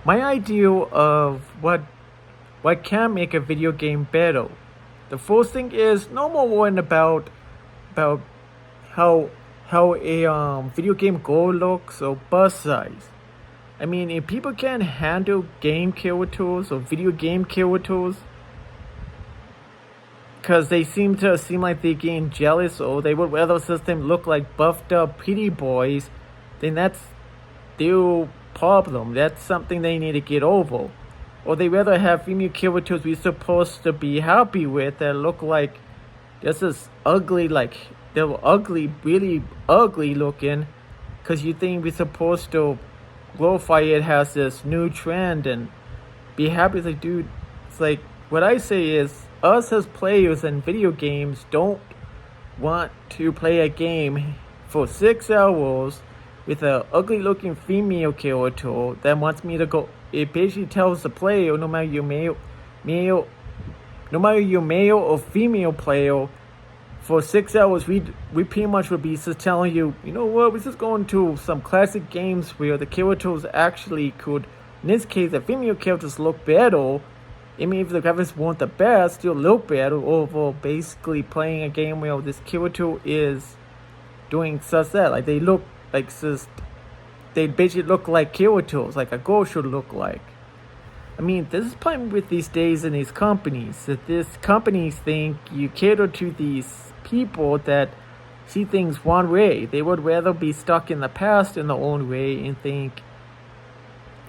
my ideal of what can make a video game better. The first thing is no more worrying about how a video game goal looks or bus size. I mean, if people can't handle game characters or video game characters, because they seem like they're getting jealous or they would rather system look like buffed up pretty boys, then that's their problem. That's something they need to get over. Or they rather have female characters we're supposed to be happy with that look like this is ugly, like they're ugly, really ugly looking, because you think we're supposed to glorify it as this new trend and be happy. It's like, dude, it's like, what I say is, us as players in video games don't want to play a game for 6 hours with a ugly looking female character that wants me to go. It basically tells the player, no matter you're male or female player, for 6 hours we pretty much would be just telling you, you know what, we're just going to some classic games where the characters actually could, in this case, the female characters look better. I mean, if the graphics weren't the best, still look better over basically playing a game where this character is doing such that. Like, they look like just, they basically look like characters, like a girl should look like. I mean, this is problem with these days in these companies, that these companies think you cater to these people that see things one way. They would rather be stuck in the past in their own way and think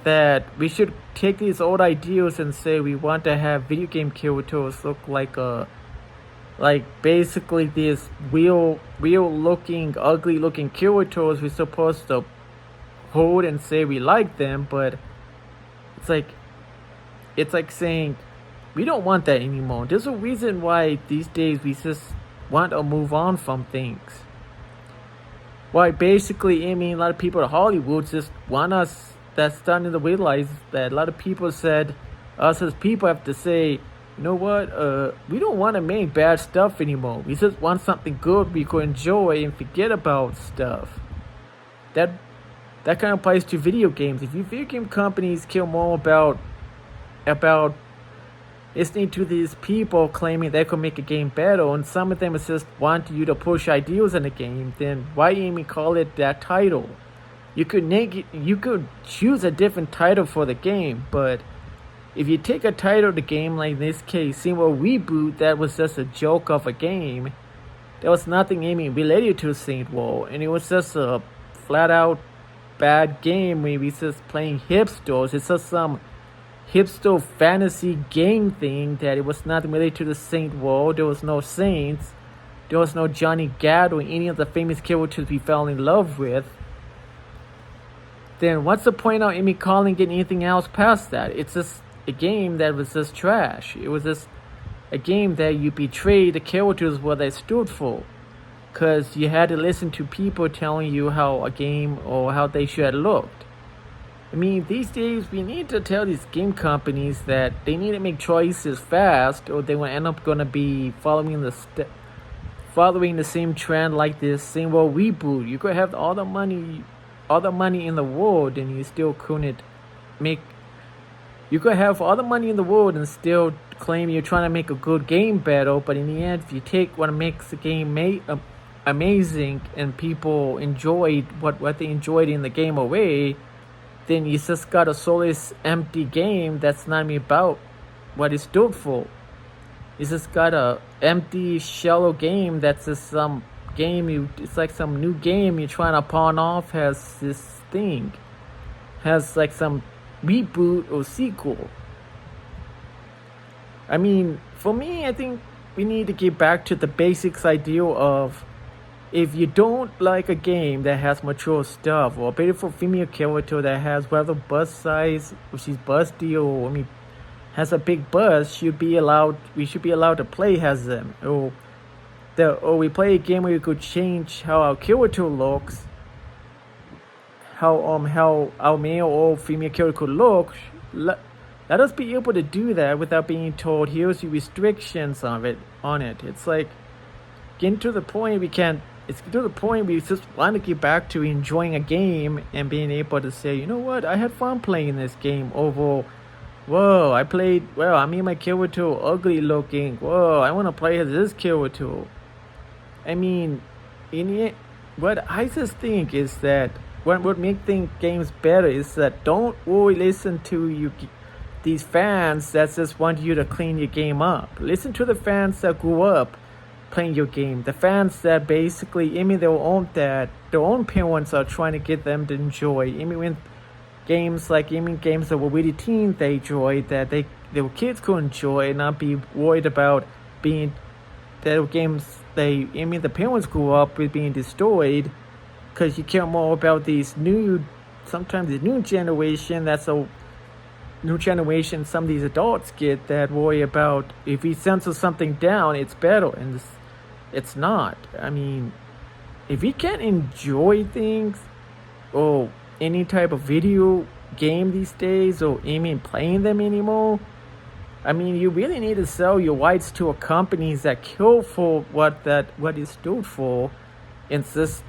that we should take these old ideas and say we want to have video game characters look like basically these real looking, ugly looking characters we're supposed to hold and say we like them, but it's like saying we don't want that anymore. There's a reason why these days we just want to move on from things. Why basically, I mean, a lot of people in Hollywood just want us, that's starting to realize that a lot of people said, us as people have to say, you know what, we don't want to make bad stuff anymore. We just want something good we could enjoy and forget about stuff. That kind of applies to video games. If you video game companies care more about listening to these people claiming they could make a game better, and some of them just want you to push ideas in the game, then why even call it that title? You could choose a different title for the game, but if you take a title of the game, like in this case, Sinwell Reboot, that was just a joke of a game. There was nothing even related to Saint Woe, and it was just a flat out bad game where we just playing hipsters. It's just some hipster fantasy game thing that it was not related to the Saint Woe. There was no saints. There was no Johnny Gad or any of the famous characters we fell in love with. Then what's the point of Amy calling it anything else past that? It's just a game that was just trash. It was just a game that you betrayed the characters what they stood for, because you had to listen to people telling you how a game or how they should have looked. I mean, these days we need to tell these game companies that they need to make choices fast, or they will end up gonna be following the same trend like this same world reboot. You could have all the money in the world and you still couldn't make. You could have all the money in the world and still claim you're trying to make a good game better, but in the end, if you take what makes the game amazing and people enjoyed what they enjoyed in the game away, then you just got a soulless, empty game that's not even about what it stood for. You just got a empty, shallow game that's just some game it's like some new game you're trying to pawn off has this thing, has like some reboot or sequel. I mean, for me, I think we need to get back to the basics idea of, if you don't like a game that has mature stuff or a beautiful female character that has whether bust size, or she's busty, or I mean has a big bust, we should be allowed to play as them. Or we play a game where we could change how our character looks, how our male or female character looks. Let us be able to do that without being told here's the restrictions on it. It's like getting to the point we can't it's to the point where you just want to get back to enjoying a game and being able to say, you know what, I had fun playing this game over. Whoa, I made my Kirito ugly looking. Whoa, I want to play as this Kirito. I mean, what I just think is that what makes games better is that don't really listen to these fans that just want you to clean your game up. Listen to the fans that grew up playing your game. The fans that basically, their own parents are trying to get them to enjoy. When games games that were really teens they enjoyed, that their kids could enjoy and not be worried about being that games the parents grew up with being destroyed, because you care more about sometimes the new generation. That's a new generation some of these adults get, that worry about if we censor something down, it's better, and it's not. I mean, if we can't enjoy things or any type of video game these days, or playing them anymore, I mean, you really need to sell your rights to companies that kill for what it stood for, and just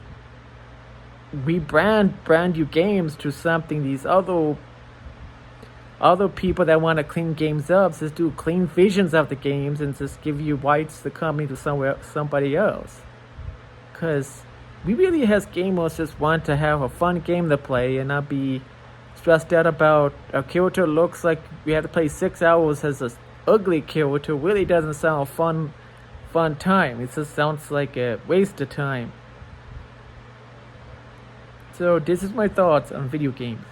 brand your games to something these other people that want to clean games up just do clean visions of the games and just give you rights to the company to somebody else. Because we really, as gamers, just want to have a fun game to play and not be stressed out about a character looks like we have to play 6 hours as an ugly character. Really doesn't sound a fun time. It just sounds like a waste of time. So this is my thoughts on video games.